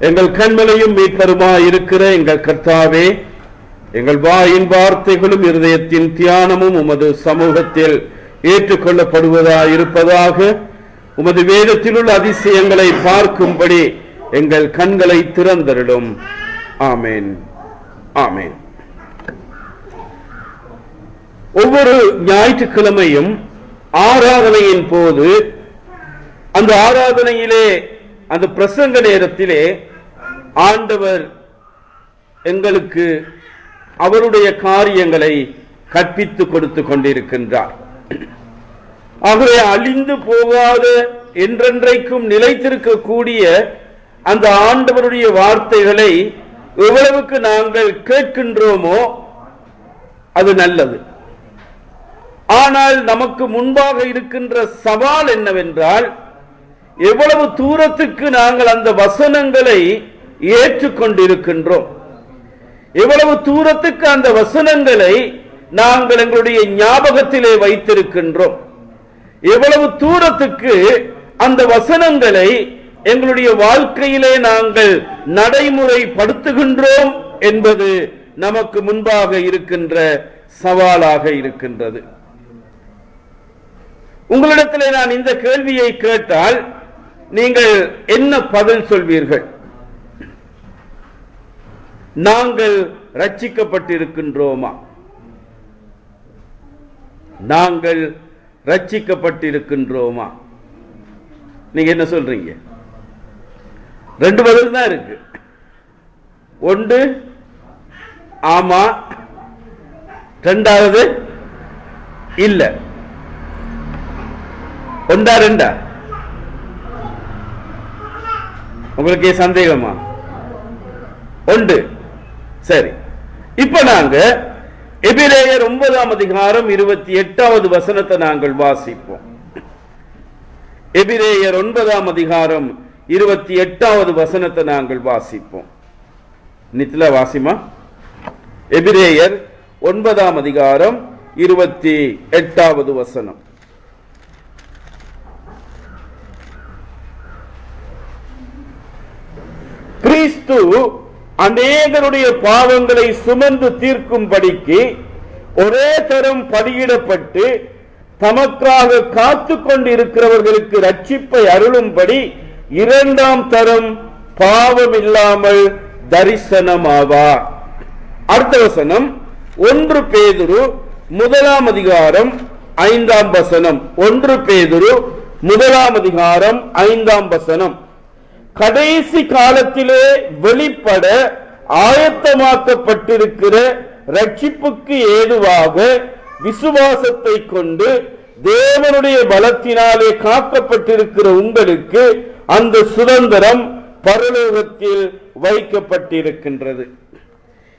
எங்கள் கண்மலையும் மீட்பருமாய் இருக்கிற எங்கள் கர்த்தாவே, எங்கள் வாயின் வார்த்தைகளும் இருதயத்தின் தியானமும் உமது சமூகத்தில் ஏற்றுக்கொள்ளப்படுவதாய் இருப்பதாக. உமது வேதத்தில் உள்ள அதிசயங்களை பார்க்கும்படி எங்கள் கண்களை திறந்தருளும். ஆமேன், ஆமேன். ஒவ்வொரு ஞாயிற்றுக்கிழமையும் ஆராதனையின் போது அந்த ஆராதனையிலே அந்த பிரசங்க நேரத்திலே ஆண்டவர் எங்களுக்கு அவருடைய காரியங்களை கற்பித்து கொடுத்து கொண்டிருக்கின்றார். ஆகவே அழிந்து போகாத என்றென்றைக்கும் நிலைத்திருக்கக்கூடிய அந்த ஆண்டவருடைய வார்த்தைகளை எவ்வளவுக்கு நாங்கள் கேட்கின்றோமோ அது நல்லது. ஆனால் நமக்கு முன்பாக இருக்கின்ற சவால் என்னவென்றால், எவ்வளவு தூரத்துக்கு நாங்கள் அந்த வசனங்களை ஏற்றுக்கொண்டிருக்கின்றோம், எவ்வளவு தூரத்துக்கு அந்த வசனங்களை நாங்கள் எங்களுடைய ஞாபகத்திலே வைத்திருக்கின்றோம், எவ்வளவு தூரத்துக்கு அந்த வசனங்களை எங்களுடைய வாழ்க்கையிலே நாங்கள் நடைமுறைப்படுத்துகின்றோம் என்பது நமக்கு முன்பாக இருக்கின்ற சவாலாக இருக்கின்றது. உங்களிடத்திலே நான் இந்த கேள்வியை கேட்டால் நீங்கள் என்ன பதில் சொல்வீர்கள்? நாங்கள் ரட்சிக்கப்பட்டிருக்கின்றோமா? நாங்கள் ரட்சிக்கப்பட்டிருக்கின்றோமா? நீங்க என்ன சொல்றீங்க? ரெண்டு பதில் தான் இருக்கு. ஒன்று ஆமா, ரெண்டாவது இல்ல. ஒன்றா ரெண்டா? உங்களுக்கு சந்தேகமா? ஒன்று. சரி, இப்ப நாங்க எபிரேயர் 9ஆம் அதிகாரம் 28வது வசனத்தை நாங்கள் வாசிப்போம். எபிரேயர் 9ஆம் அதிகாரம் 28வது வசனத்தை நாங்கள் வாசிப்போம். நித்ல வாசிமா. எபிரேயர் 9ஆம் அதிகாரம் 28வது வசனம். கிறிஸ்து அநேகருடைய பாவங்களை சுமந்து தீர்க்கும்படிக்கு ஒரே தரம் பலியிடப்பட்டு தமக்காக காத்து கொண்டிருக்கிறவர்களுக்கு ரட்சிப்பை அருளும்படி இரண்டாம் தரம் பாவம் இல்லாமல் தரிசனமாவார். அடுத்த வசனம் 1 பேதுரு 1ஆம் அதிகாரம் 5ஆம் வசனம். 1 பேதுரு 1ஆம் அதிகாரம் 5ஆம் வசனம். கடைசி காலத்திலே வெளிப்பட ஆயத்தமாக்கப்பட்டிருக்கிற ரட்சிப்புக்கு ஏதுவாக விசுவாசத்தை கொண்டு தேவனுடைய பலத்தினாலே காக்கப்பட்டிருக்கிற உங்களுக்கு அந்த சுதந்திரம் பரலோகத்தில் வைக்கப்பட்டிருக்கின்றது.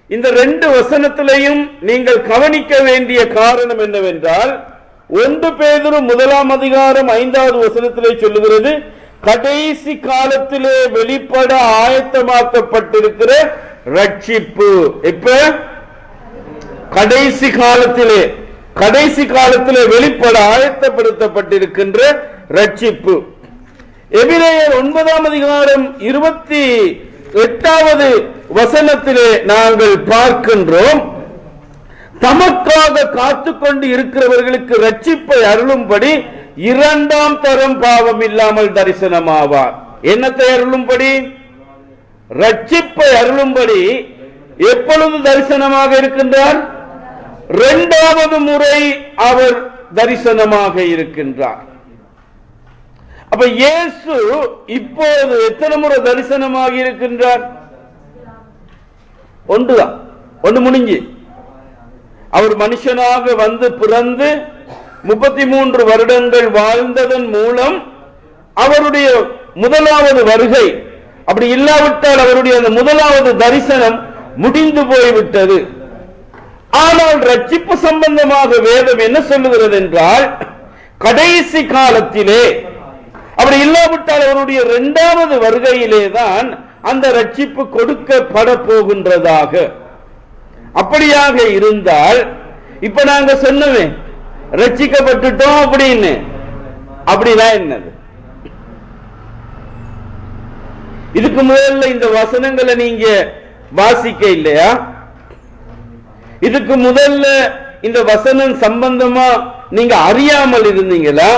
இந்த 2 வசனத்திலையும் நீங்கள் கவனிக்க வேண்டிய காரணம் என்னவென்றால், 1 பேதுரு 1ஆம் அதிகாரம் 5வது வசனத்திலே சொல்லுகிறது, கடைசி காலத்திலே வெளிப்பட ஆயத்தமாக்கப்பட்டிருக்கிற ரட்சிப்பு. இப்ப கடைசி காலத்திலே வெளிப்பட ஆயத்தப்படுத்தப்பட்டிருக்கின்ற ரட்சிப்பு. எபிரேயர் 9ஆம் அதிகாரம் 28வது வசனத்திலே நாங்கள் பார்க்கின்றோம், தமக்காக காத்துக்கொண்டு இருக்கிறவர்களுக்கு ரட்சிப்பை அருளும்படி இரண்டாம் தரம் பாவம் இல்லாமல் தரிசனமாவார். என்னத்தை அருளும்படி? ரட்சிப்பை அருளும்படி. எப்பொழுது தரிசனமாக இருக்கின்றார்? 2வது முறை அவர் தரிசனமாக இருக்கின்றார். அப்ப இயேசு இப்போது எத்தனை முறை தரிசனமாக இருக்கின்றார்? ஒன்றுதான். ஒன்று முடிஞ்சு. அவர் மனுஷனாக வந்து பிறந்து 33 வருடங்கள் வாழ்ந்ததன் மூலம் அவருடைய முதலாவது வருகை, அப்படி இல்லாவிட்டால் அவருடைய அந்த முதலாவது தரிசனம் முடிந்து போய்விட்டது. ஆனால் ரட்சிப்பு சம்பந்தமாக வேதம் என்ன சொல்லுகிறது என்றால், கடைசி காலத்திலே, அப்படி இல்லாவிட்டால் அவருடைய 2வது வருகையிலே தான் அந்த ரட்சிப்பு கொடுக்கப்பட போகின்றதாக. அப்படியாக இருந்தால் இப்ப நாங்க சொன்னவே ரட்சிக்கப்பட்டுட்டோம் அப்படின்னு, அப்படிதான் என்னது? இதுக்கு முதல்ல இந்த வசனங்களை நீங்க வாசிக்க இல்லையா? இதுக்கு முதல்ல இந்த வசனம் சம்பந்தமா நீங்க அறியாமல் இருந்தீங்களா?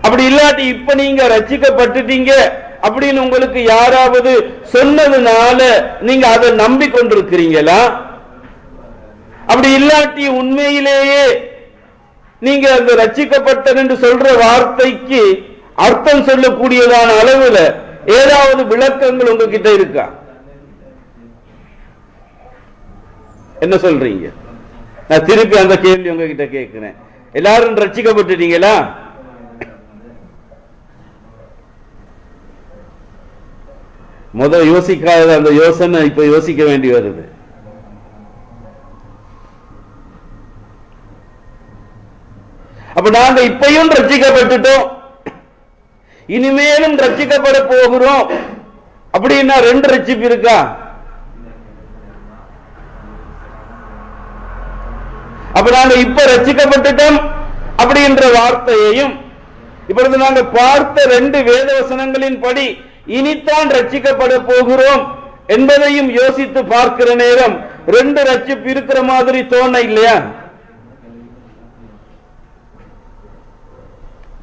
அப்படி இல்லாட்டி இப்ப நீங்க ரட்சிக்கப்பட்டுட்டீங்க அப்படின்னு உங்களுக்கு யாராவது சொன்னதுனால நீங்க அதை நம்பிக்கொண்டிருக்கிறீங்களா? அப்படி இல்லாட்டி உண்மையிலேயே நீங்க அந்த ரட்சிக்கப்பட்டது என்று சொல்ற வார்த்தைக்கு அர்த்தம் சொல்லக்கூடியதான அளவுல ஏதாவது விளக்கங்கள் உங்ககிட்ட இருக்கா? என்ன சொல்றீங்க? நான் திருப்பி அந்த கேள்வி உங்ககிட்ட கேட்கிறேன். எல்லாரும் ரட்சிக்கப்பட்டுட்டீங்களா? முதல் யோசிக்காத அந்த யோசனை இப்ப யோசிக்க வேண்டி வருது. அப்ப நாங்க இப்பயும் ரட்சிக்கப்பட்டுட்டோம், இனிமேலும் ரட்சிக்கப்பட போகிறோம் அப்படின்னா ரெண்டு ரட்சிப்பு இருக்கா? அப்ப நாங்க இப்ப ரட்சிக்கப்பட்டுட்டோம் அப்படின்ற வார்த்தையையும் இப்பொழுது நாங்க பார்த்த ரெண்டு வேத வசனங்களின் படி இனித்தான் ரட்சிக்கப்பட போகிறோம் என்பதையும் யோசித்து பார்க்கிற நேரம் ரெண்டு ரட்சிப்பு இருக்கிற மாதிரி தோண இல்லையா?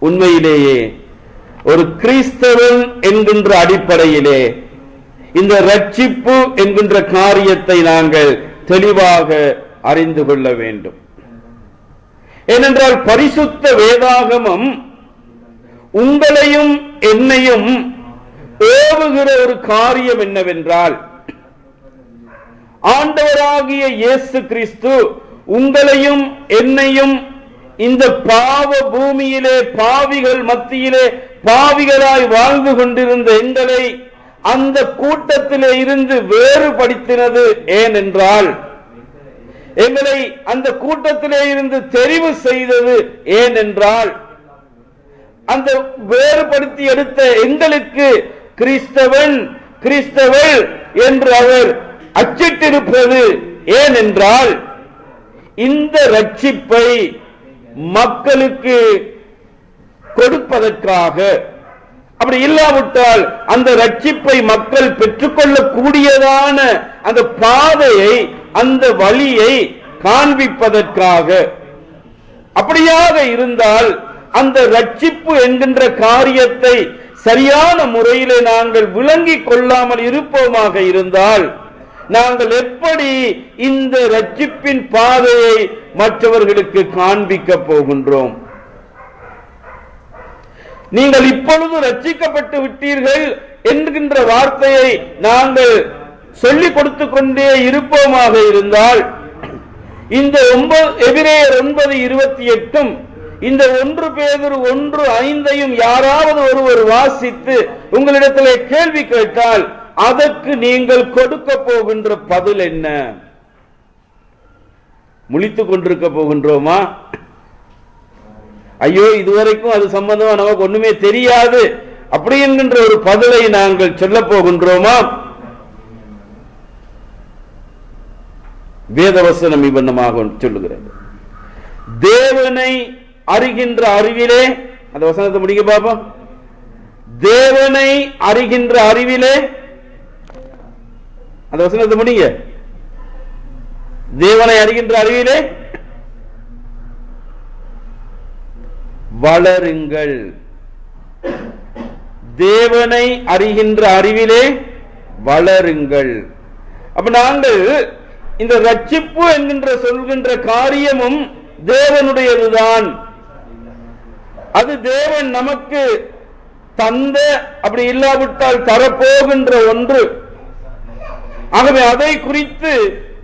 உண்மையிலேயே ஒரு கிறிஸ்தவன் என்கின்ற அடிப்படையிலே இந்த ரட்சிப்பு என்கின்ற காரியத்தை நாங்கள் தெளிவாக அறிந்து கொள்ள வேண்டும். ஏனென்றால் பரிசுத்த வேதாகமம் உங்களையும் என்னையும் ஏவுகிற ஒரு காரியம் என்னவென்றால், ஆண்டவராகிய இயேசு கிறிஸ்து உங்களையும் என்னையும் இந்த பாவ பூமியிலே பாவிகள் மத்தியிலே பாவிகளாய் வாழ்ந்து கொண்டிருந்த எங்களை அந்த கூட்டத்திலே இருந்து வேறுபடுத்தினது ஏனென்றால், எங்களை அந்த கூட்டத்திலே இருந்து தெரிவு செய்தது ஏனென்றால், அந்த வேறுபடுத்தி எடுத்த எங்களுக்கு கிறிஸ்தவன் கிறிஸ்தவள் என்று அவர் அச்சிட்டிருப்பது ஏனென்றால், இந்த ரட்சிப்பை மக்களுக்கு கொடுப்பதற்காக. அப்படி இல்லாவிட்டால் அந்த ரட்சிப்பை மக்கள் பெற்றுக்கொள்ளக்கூடியதான அந்த பாதையை அந்த வழியை காண்பிப்பதற்காக. அப்படியாக இருந்தால் அந்த ரட்சிப்பு என்கின்ற காரியத்தை சரியான முறையிலே நாங்கள் விளங்கிக் கொள்ளாமல் இருப்போமாக இருந்தால் நாங்கள் எப்படி இந்த ரட்சிப்பின் பாதையை மற்றவர்களுக்கு காண்பிக்க போகின்றோம்? நீங்கள் இப்பொழுது ரட்சிக்கப்பட்டு விட்டீர்கள் என்கின்ற வார்த்தையை நாங்கள் சொல்லிக் கொடுத்து கொண்டே இருப்போமாக இருந்தால் இந்த எபிரேயர் 9:28 இந்த 1 பேதுரு 1:5 யாராவது ஒருவர் வாசித்து உங்களிடத்திலே கேள்வி கேட்டால் அதற்கு நீங்கள் கொடுக்க போகின்ற பதில் என்ன? முழித்துக் கொண்டிருக்க போகின்றோமா? ஐயோ இதுவரைக்கும் அது சம்பந்தமா நமக்கு ஒண்ணுமே தெரியாது அப்படி என்கின்ற ஒரு பதிலை நாங்கள் சொல்ல போகின்றோமா? வேதவசனம் இவ்வண்ணமாக சொல்லுகிறது. தேவனை அறிகின்ற அறிவிலே, அந்த வசனத்தை முடிக்க பாப்போம். தேவனை அறிகின்ற அறிவிலே, அந்த வசனத்தை முடிங்க. தேவனை அறிகின்ற அறிவிலே வளருங்கள். தேவனை அறிகின்ற அறிவிலே வளருங்கள். அப்ப நாங்கள் இந்த ரட்சிப்பு என்கின்ற சொல்கின்ற காரியமும் தேவனுடையதுதான். அது தேவன் நமக்கு தந்த, அப்படி இல்லாவிட்டால் தரப்போகின்ற ஒன்று. ஆகவே அதை குறித்து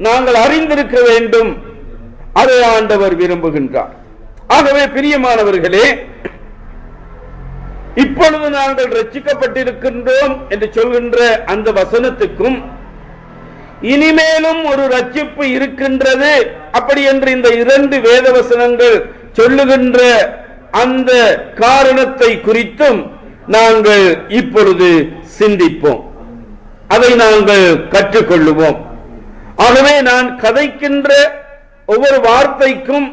நாங்கள் அறிந்திருக்க வேண்டும். அதை ஆண்டவர் விரும்புகின்றார். ஆகவே பிரியமானவர்களே, இப்பொழுது நாங்கள் ரட்சிக்கப்பட்டிருக்கின்றோம் என்று சொல்கின்ற அந்த வசனத்துக்கும் இனிமேலும் ஒரு ரட்சிப்பு இருக்கின்றது அப்படி என்று இந்த 2 வேத வசனங்கள் சொல்லுகின்ற அந்த காரணத்தை குறித்தும் நாங்கள் இப்பொழுது சிந்திப்போம். அதை நாங்கள் கற்றுக்கொள்ளுவோம். ஆகவே நான் கதைக்கின்ற ஒவ்வொரு வார்த்தைக்கும்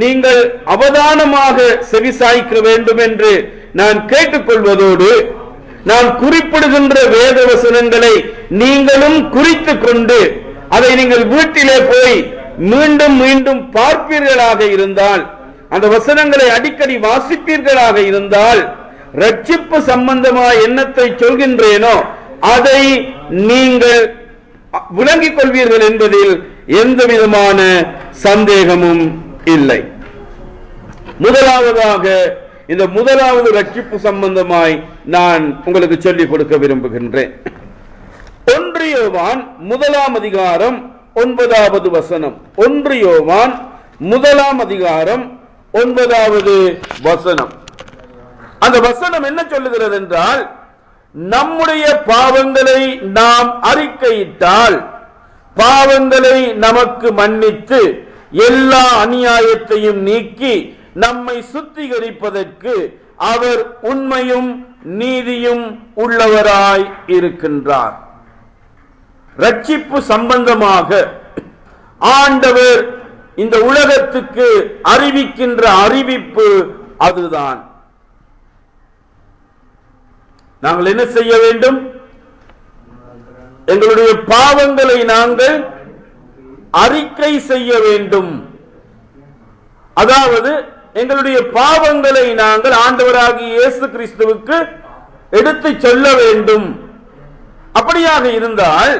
நீங்கள் அவதானமாக செவிசாய்க்க வேண்டும் என்று நான் கேட்டுக்கொள்வதோடு, நான் குறிப்பிடுகின்ற வேத வசனங்களை நீங்களும் குறித்துக் கொண்டு அதை நீங்கள் வீட்டிலே போய் மீண்டும் மீண்டும் பார்ப்பீர்களாக இருந்தால், அந்த வசனங்களை அடிக்கடி வாசிப்பீர்களாக இருந்தால், ரட்சிப்பு சம்பந்தமான எண்ணத்தை சொல்கின்றேனோ அதை நீங்கள் விளங்கிக் கொள்வீர்கள் என்பதில் எந்த விதமான சந்தேகமும் இல்லை. முதலாவதாக இந்த முதலாவது ரட்சிப்பு சம்பந்தமாய் நான் உங்களுக்கு சொல்லிக் கொடுக்க விரும்புகின்றேன். 1 யோவான் 1ஆம் அதிகாரம் 9வது வசனம். 1 யோவான் 1ஆம் அதிகாரம் 9வது வசனம். அந்த வசனம் என்ன சொல்லுகிறது என்றால், நம்முடைய பாவங்களை நாம் அறிக்கையிட்டால் பாவங்களை நமக்கு மன்னித்து எல்லா அநியாயத்தையும் நீக்கி நம்மை சுத்திகரிப்பதற்கு அவர் உண்மையும் நீதியும் உள்ளவராய் இருக்கின்றார். ரட்சிப்பு சம்பந்தமாக ஆண்டவர் இந்த உலகத்துக்கு அறிவிக்கின்ற அறிவிப்பு அதுதான். நாங்கள் என்ன செய்ய வேண்டும்? எங்களுடைய பாவங்களை நாங்கள் அறிக்கை செய்ய வேண்டும். அதாவது எங்களுடைய பாவங்களை நாங்கள் ஆண்டவராகிய இயேசு கிறிஸ்துவுக்கு எடுத்து சொல்ல வேண்டும். அப்படியாக இருந்தால்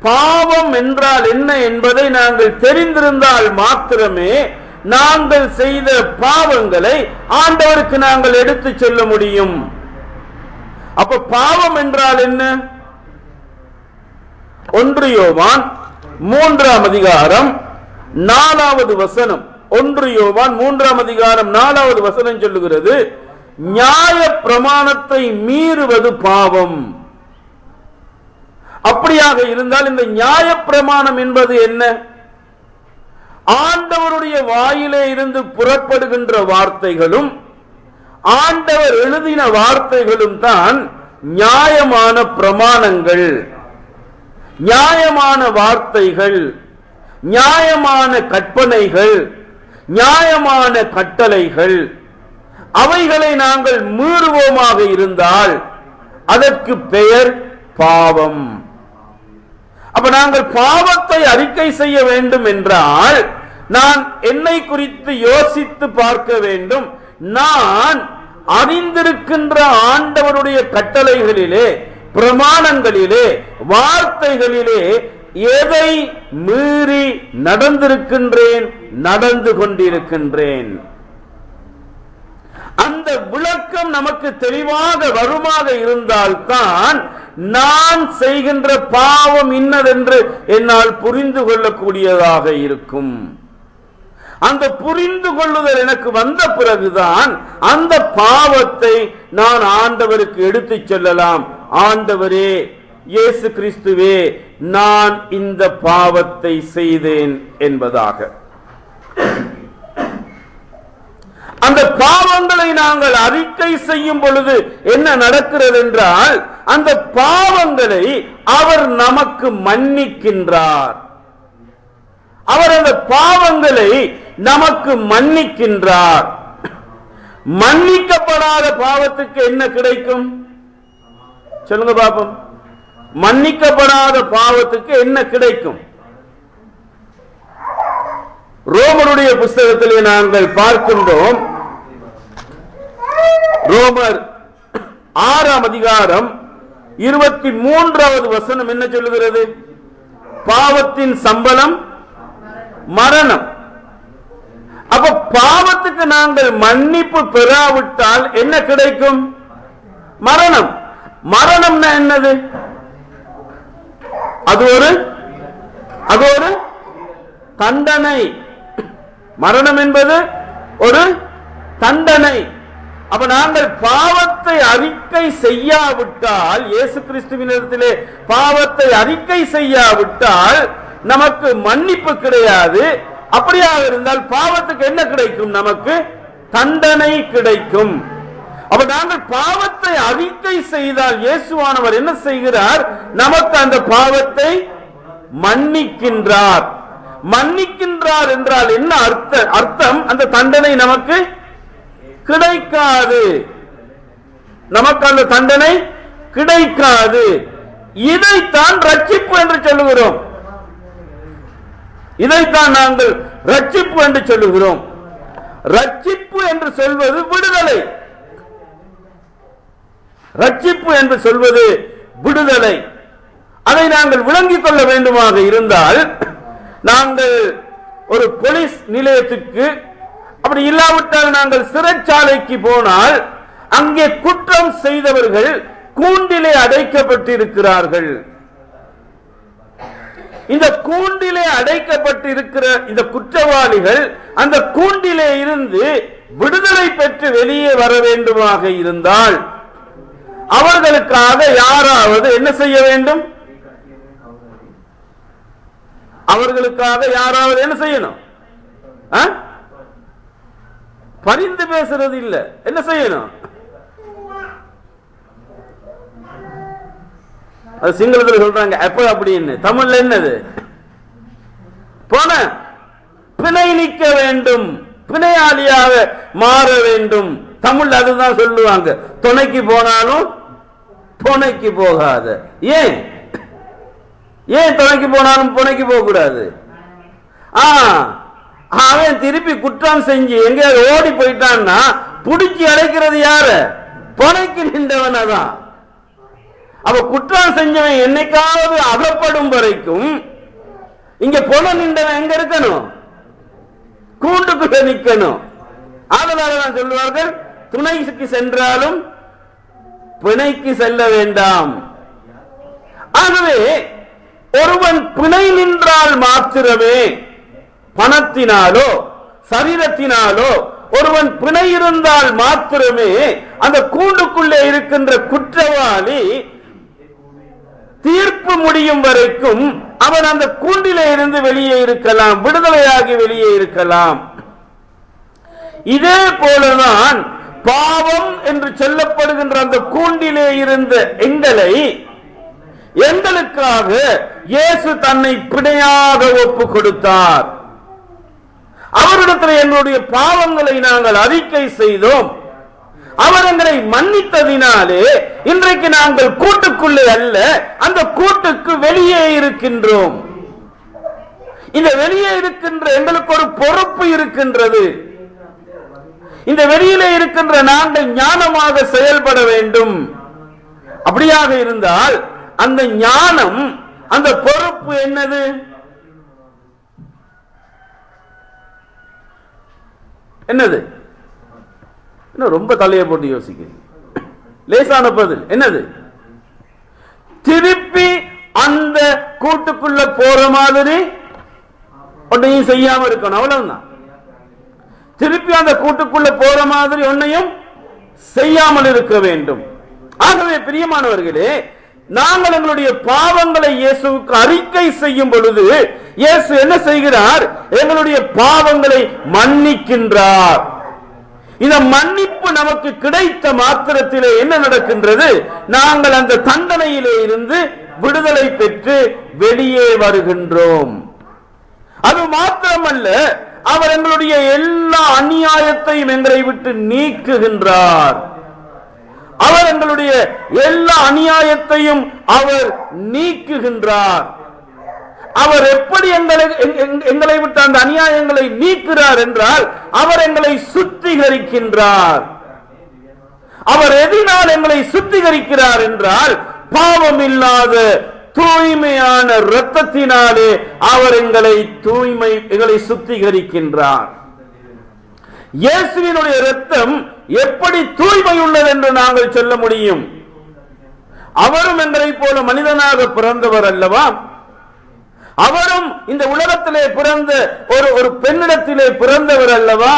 பாவம் என்றால் என்ன என்பதை நாங்கள் தெரிந்திருந்தால் மாத்திரமே நாங்கள் செய்த பாவங்களை ஆண்டவருக்கு நாங்கள் எடுத்து சொல்ல முடியும். அப்ப பாவம் என்றால் என்ன? 1 யோவான் 3ஆம் அதிகாரம் 4வது வசனம். 1 யோவான் 3ஆம் அதிகாரம் 4வது வசனம் சொல்லுகிறது, நியாய பிரமாணத்தை மீறுவது பாவம். அப்படியாக இருந்தால் இந்த நியாய பிரமாணம் என்பது என்ன? ஆண்டவருடைய வாயிலே இருந்து புறப்படுகின்ற வார்த்தைகளும் ஆண்டவர் எழுதின வார்த்தைகளும் தான் நியாயமான பிரமாணங்கள், நியாயமான வார்த்தைகள், நியாயமான கற்பனைகள், நியாயமான கட்டளைகள். அவைகளை நாங்கள் மீறுவோமாக இருந்தால் அதற்கு பெயர் பாவம். அப்ப நாங்கள் பாவத்தை அறிக்கை செய்ய வேண்டும் என்றால் நான் என்னை குறித்து யோசித்து பார்க்க வேண்டும். நான் அறிந்திருக்கின்ற ஆண்டவருடைய கட்டளைகளிலே, பிரமாணங்களிலே, வார்த்தைகளிலே எதை மீறி நடந்திருக்கின்றேன், நடந்து கொண்டிருக்கின்றேன். அந்த விளக்கம் நமக்கு தெளிவாக வருமாக இருந்தால்தான் நான் செய்கின்ற பாவம் இன்னதென்று என்னால் புரிந்து கொள்ளக்கூடியதாக இருக்கும். அந்த புரிந்து கொள்ளுதல் எனக்கு வந்த பிறகுதான் அந்த பாவத்தை நான் ஆண்டவருக்கு எடுத்து செல்லலாம். ஆண்டவரே, இயேசு கிறிஸ்துவே, நான் இந்த பாவத்தை செய்தேன் என்பதாக. அந்த பாவங்களை நாங்கள் அறிக்கை செய்யும் பொழுது என்ன நடக்கிறது என்றால், அந்த பாவங்களை அவர் நமக்கு மன்னிக்கின்றார். அவர் அந்த பாவங்களை நமக்கு மன்னிக்கின்றார். மன்னிக்கப்படாத பாவத்துக்கு என்ன கிடைக்கும்? சொல்லுங்க பாப்போம். மன்னிக்கப்படாத பாவத்துக்கு என்ன கிடைக்கும்? ரோமருடைய புஸ்தகத்திலே நாங்கள் பார்க்கின்றோம். ரோமர் 6ஆம் அதிகாரம் 23வது வசனம் என்ன சொல்லுகிறது? பாவத்தின் சம்பளம் மரணம். அப்ப பாவத்துக்கு நாங்கள் மன்னிப்பு பெறாவிட்டால் என்ன கிடைக்கும்? மரணம். மரணம்னா என்னது? அது ஒரு தண்டனை. மரணம் என்பது ஒரு தண்டனை. அப்ப நாங்கள் பாவத்தை அறிக்கை செய்யாவிட்டால், இயேசு கிறிஸ்துவினிடத்திலே பாவத்தை அறிக்கை செய்யாவிட்டால் நமக்கு மன்னிப்பு கிடையாது. அப்படியாக இருந்தால் பாவத்துக்கு என்ன கிடைக்கும்? நமக்கு தண்டனை கிடைக்கும். அப்ப நாங்கள் பாவத்தை அறிக்கை செய்தால் இயேசுவானவர் என்ன செய்கிறார்? நமக்கு அந்த பாவத்தை மன்னிக்கின்றார். மன்னிக்கின்றார் என்றால் என்ன அர்த்தம்? அந்த தண்டனை நமக்கு கிடைக்காது. நமக்கு அந்த தண்டனை கிடைக்காது. இதைத்தான் ரட்சிப்பு என்று சொல்லுகிறோம். இதைத்தான் நாங்கள் ரட்சிப்பு என்று சொல்லுகிறோம். ரட்சிப்பு என்று சொல்வது விடுதலை. ரட்சிப்பு என்று சொல்வது விடுதலை. அதை நாங்கள் விளங்கிக் கொள்ள வேண்டுமாக இருந்தால், நாங்கள் ஒரு போலீஸ் நிலையத்துக்கு, அப்படி இல்லாவிட்டால் நாங்கள் சிறைச்சாலைக்கு போனால், அங்கே குற்றம் செய்தவர்கள் கூண்டிலே அடைக்கப்பட்டிருக்கிறார்கள். இந்த கூண்டிலே அடைக்கப்பட்டிருக்கிற இந்த குற்றவாளிகள் அந்த கூண்டிலே இருந்து விடுதலை பெற்று வெளியே வர வேண்டுமாக இருந்தால், அவர்களுக்காக யாராவது என்ன செய்ய வேண்டும்? அவர்களுக்காக யாராவது என்ன செய்யணும்? பரிந்து பேசுறது இல்ல, என்ன செய்யணும்? அது சிங்களத்தில் சொல்றாங்க எப்ப அப்படின்னு, தமிழ்ல என்னது? போன பிணை நீக்க வேண்டும், பிணையாளியாக மாற வேண்டும். தமிழ் அதுதான் சொல்லுவாங்க. துணைக்கு போனாலும் துணைக்கு போகாத. ஏன் ஏன் துணைக்கு போனாலும் துணைக்கு போக கூடாது? அவன் திருப்பி குற்றம் செஞ்சு எங்கேயாவது ஓடி போயிட்டான்னா புடிச்சு அடைக்கிறது யாரு? துணைக்கு நின்றவன் தான். அவ குற்றம் செஞ்சவன் என்னைக்காவது அகப்படும் வரைக்கும் இங்க பொண நின்றவன் எங்க இருக்கணும்? கூண்டுக்குள்ள நிக்கணும். அதனாலதான் சொல்லுவார்கள், துணைக்கு சென்றாலும் பிணைக்கு செல்ல வேண்டாம். ஆகவே ஒருவன் பிணை நின்றால் மாத்திரமே, பணத்தினாலோ சரீரத்தினாலோ ஒருவன் பிணை இருந்தால் மாத்திரமே அந்த கூண்டுக்குள்ளே இருக்கின்ற குற்றவாளி தீர்ப்பு முடியும் வரைக்கும் அவன் அந்த கூண்டிலே இருந்து வெளியே இருக்கலாம், விடுதலையாகி வெளியே இருக்கலாம். இதே போலதான் பாவம் என்று சொல்லப்படுகின்ற அந்த கூண்டிலே இருந்த எங்களுக்காக இயேசு தன்னை பிணையாக ஒப்பு கொடுத்தார். அவரிடத்தில் எங்களுடைய பாவங்களை நாங்கள் அறிக்கை செய்தோம். அவர் எங்களை மன்னித்ததினாலே இன்றைக்கு நாங்கள் கூட்டுக்குள்ளே அல்ல, அந்த கூட்டுக்கு வெளியே இருக்கின்றோம். இந்த வெளியே இருக்கின்ற எங்களுக்கு ஒரு பொறுப்பு இருக்கின்றது. இந்த வெளியிலே இருக்கின்ற நாங்கள் ஞானமாக செயல்பட வேண்டும். அப்படியாக இருந்தால் அந்த ஞானம், அந்த பொறுப்பு என்னது? என்னது? ரொம்ப தலையை போட்டு யோசிக்கிறீங்க. லேசான பதில் என்னது? திருப்பி அந்த கூட்டுக்குள்ள போற மாதிரி ஒன்னையும் செய்யாம இருக்கணும், அவ்வளவுதான். திருப்பி அந்த கூட்டுக்குள்ள போற மாதிரி ஒன்னையும் செய்யாமல் இருக்க வேண்டும். ஆகவே பிரியமானவர்களே, நாங்கள் எங்களுடைய பாவங்களை இயேசுவுக்கு அறிக்கை செய்யும் பொழுது இயேசு என்ன செய்கிறார்? எங்களுடைய பாவங்களை மன்னிக்கின்றார். இந்த மன்னிப்பு நமக்கு கிடைத்த மாத்திரத்திலே என்ன நடக்கின்றது? நாங்கள் அந்த தண்டனையிலே இருந்து விடுதலை பெற்று வெளியே வருகின்றோம். அது மாத்திரமல்ல, அவர் எங்களுடைய எல்லா அநியாயத்தையும் எங்களை விட்டு நீக்குகின்றார். அவர் எங்களுடைய எல்லா அநியாயத்தையும் அவர் நீக்குகின்றார். அவர் எப்படி எங்களை விட்டு அந்த அநியாயங்களை நீக்கிறார் என்றால், அவர் எங்களை சுத்திகரிக்கின்றார். அவர் எதனால் எங்களை சுத்திகரிக்கிறார் என்றால், பாவம் இல்லாத தூய்மையான இரத்தத்தினாலே அவர் எங்களை சுத்திகரிக்கின்றார். இயேசுவினுடைய இரத்தம் எப்படி தூய்மை உள்ளது என்று நாங்கள் சொல்ல முடியும்? அவரும் எங்களை போல மனிதனாக பிறந்தவர் அல்லவா? அவரும் இந்த உலகத்திலே பிறந்த ஒரு பெண்ணிடத்திலே பிறந்தவர் அல்லவா?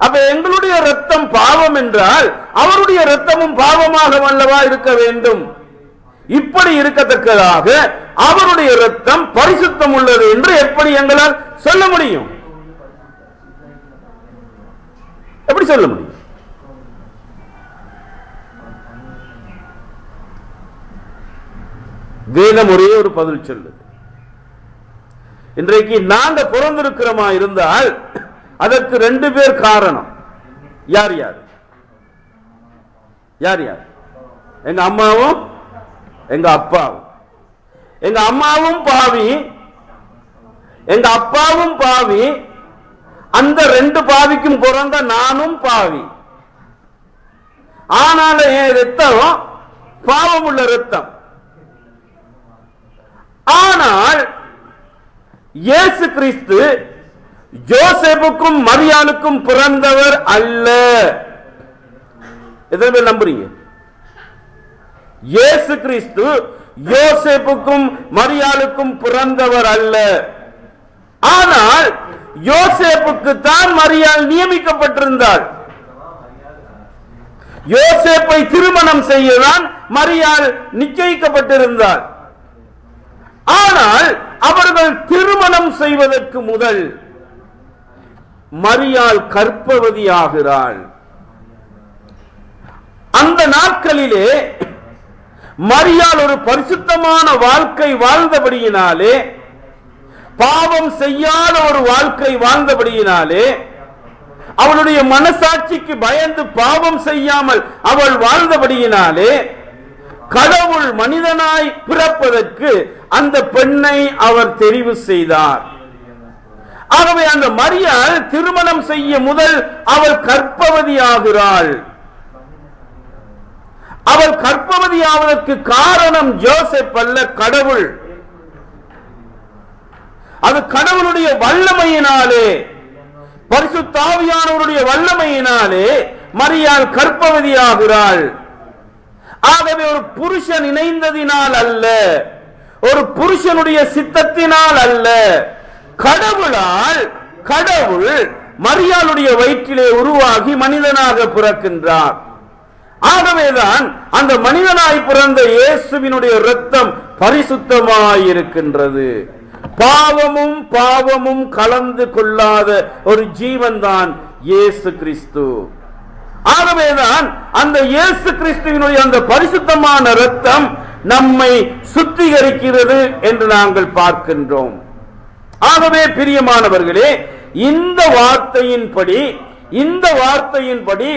அப்ப எங்களுடைய இரத்தம் பாவம் என்றால் அவருடைய இரத்தமும் பாவமாக அல்லவா இருக்க வேண்டும்? இப்படி இருக்கத்தக்கதாக அவருடைய இரத்தம் பரிசுத்தம் உள்ளது என்று எப்படி எங்களால் சொல்ல முடியும்? எப்படி சொல்ல முடியும்? வேதம் ஒரே ஒரு பதில் சொல்லுது. இன்றைக்கு நாங்க பிறந்திருக்கிறோமா இருந்தால் அதற்கு 2 பேர் காரணம். யார் யார்? யார் யார்? எங்க அம்மாவும் எங்க அப்பாவும். எங்க அம்மாவும் பாவி, எங்க அப்பாவும் பாவி, அந்த ரெண்டு பாவிக்கும் பிறந்த நானும் பாவி. ஆனாலும் என் ரத்தம் பாவம் உள்ள ரத்தம். ஆனால் இயேசு கிறிஸ்து யோசேப்புக்கும் மரியாளுக்கும் பிறந்தவர் அல்ல. எத்தனை பேர் நம்புறீங்க? இயேசு கிறிஸ்து யோசேப்புக்கும் மரியாளுக்கும் பிறந்தவர் அல்ல. ஆனால் யோசேப்புக்கு தான் மரியாள் நியமிக்கப்பட்டிருந்தாள். யோசேப்பை திருமணம் செய்யதான் மரியாள் நிச்சயிக்கப்பட்டிருந்தாள். ஆனால் அவர்கள் திருமணம் செய்வதற்கு முதல் மரியாள் கர்ப்பவதி ஆகிறாள். அந்த நாட்களிலே மரியாள் ஒரு பரிசுத்தமான வாழ்க்கை வாழ்ந்தபடியினாலே, பாவம் செய்யாத ஒரு வாழ்க்கை வாழ்ந்தபடியினாலே, அவளுடைய மனசாட்சிக்கு பயந்து பாவம் செய்யாமல் அவள் வாழ்ந்தபடியினாலே, கடவுள் மனிதனாய் பிறப்பதற்கு அந்த பெண்ணை அவர் தெரிவு செய்தார். ஆகவே அந்த மரியாள் திருமணம் செய்ய முதல் அவள் கர்ப்பவதி ஆகிறாள். அவள் கர்ப்பவதி ஆவதற்கு காரணம் யோசேப் அல்ல, கடவுள். அது கடவுளுடைய வல்லமையினாலே, பரிசுத்த ஆவியானவருடைய வல்லமையினாலே மரியாள் கர்ப்பவதி ஆகிறாள். ஆகவே ஒரு புருஷன் இணைந்ததினால் அல்ல, ஒரு புருஷனுடைய சித்தத்தினால் அல்ல, கடவுளால், கடவுள் மரியாளுடைய வயிற்றிலே உருவாகி மனிதனாக பிறக்கின்றார். ஆகவேதான் அந்த மனிதனாய் பிறந்த இயேசுவினுடைய இரத்தம் பரிசுத்தமாயிருக்கின்றது. பாவமும் பாவமும் கலந்து கொள்ளாத ஒரு ஜீவன் தான் இயேசு கிறிஸ்து. ஆகவேதான் அந்த இயேசு கிறிஸ்துவினுடைய அந்த பரிசுத்தமான இரத்தம் நம்மை சுத்திகரிக்கிறது என்று நாங்கள் பார்க்கின்றோம். ஆகவே பிரியமானவர்களே, இந்த வார்த்தையின்படி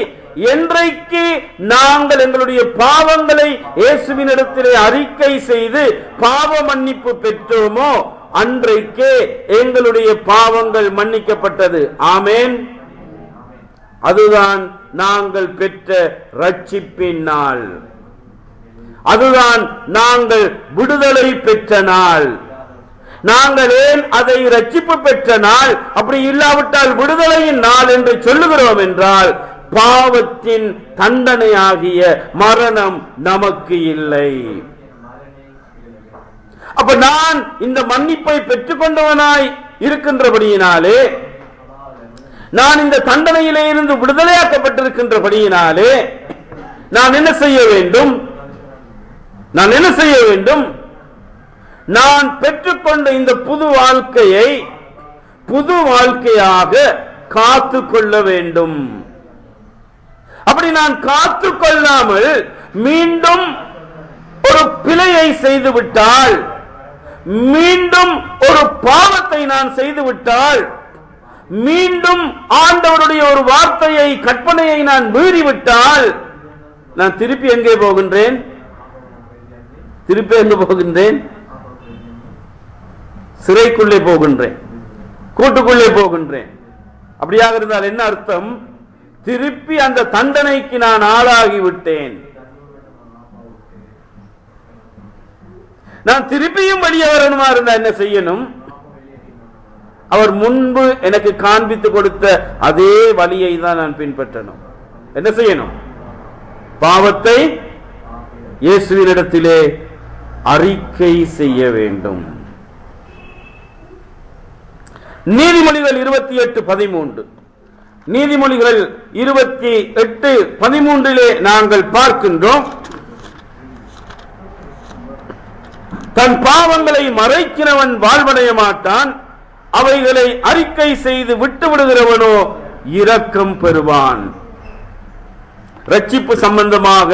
என்றைக்கு நாங்கள் எங்களுடைய பாவங்களை இயேசுவினிடத்திலே அறிக்கை செய்து பாவ மன்னிப்பு பெற்றோமோ அன்றைக்கே எங்களுடைய பாவங்கள் மன்னிக்கப்பட்டது. ஆமென். அதுதான் நாங்கள் பெற்ற ரட்சிப்பின் நாள். அதுதான் நாங்கள் விடுதலை பெற்ற நாள். நாங்கள் ஏன் அதை ரட்சிப்பு பெற்ற நாள், அப்படி இல்லாவிட்டால் விடுதலையின் நாள் என்று சொல்லுகிறோம் என்றால், பாவத்தின் தண்டனையாகிய மரணம் நமக்கு இல்லை. அப்ப நான் இந்த மன்னிப்பை பெற்றுக்கொண்டவனாய் இருக்கின்றபடியினாலே, நான் இந்த தண்டனையிலே இருந்து விடுதலையாக்கப்பட்டிருக்கின்றபடியினாலே நான் என்ன செய்ய வேண்டும்? நான் பெற்றுக்கொண்ட இந்த புது வாழ்க்கையை புது வாழ்க்கையாக காத்து கொள்ள வேண்டும். அப்படி நான் காத்து கொள்ளாமல் மீண்டும் ஒரு பிழையை செய்துவிட்டால், மீண்டும் ஒரு பாவத்தை நான் செய்துவிட்டால், மீண்டும் ஆண்டவருடைய ஒரு வார்த்தையை, கற்பனையை நான் மீறிவிட்டால், நான் திருப்பி எங்கே போகின்றேன்? சிறைக்குள்ளே போகின்றேன், கூட்டுக்குள்ளே போகின்றேன். அப்படியாக இருந்தால் என்ன அர்த்தம்? திருப்பி அந்த தண்டனைக்கு நான் ஆளாகிவிட்டேன். நான் திருப்பியும் வெளியே வரணுமா இருந்தா என்ன செய்யணும்? அவர் முன்பு எனக்கு காண்பித்து கொடுத்த அதே வழியை தான் நான் பின்பற்றணும். என்ன செய்யணும்? பாவத்தை இயேசுவினிடத்திலே அறிக்கை செய்ய வேண்டும். நீதிமொழிகள் 28:13, நீதிமொழிகள் 28:13 நாங்கள் பார்க்கின்றோம், தன் பாவங்களை மறைக்கிறவன் வாழ்வடைய மாட்டான், அவைகளை அறிக்கை செய்து விட்டு விடுகிறவனோ இரக்கம் பெறுவான். ரட்சிப்பு சம்பந்தமாக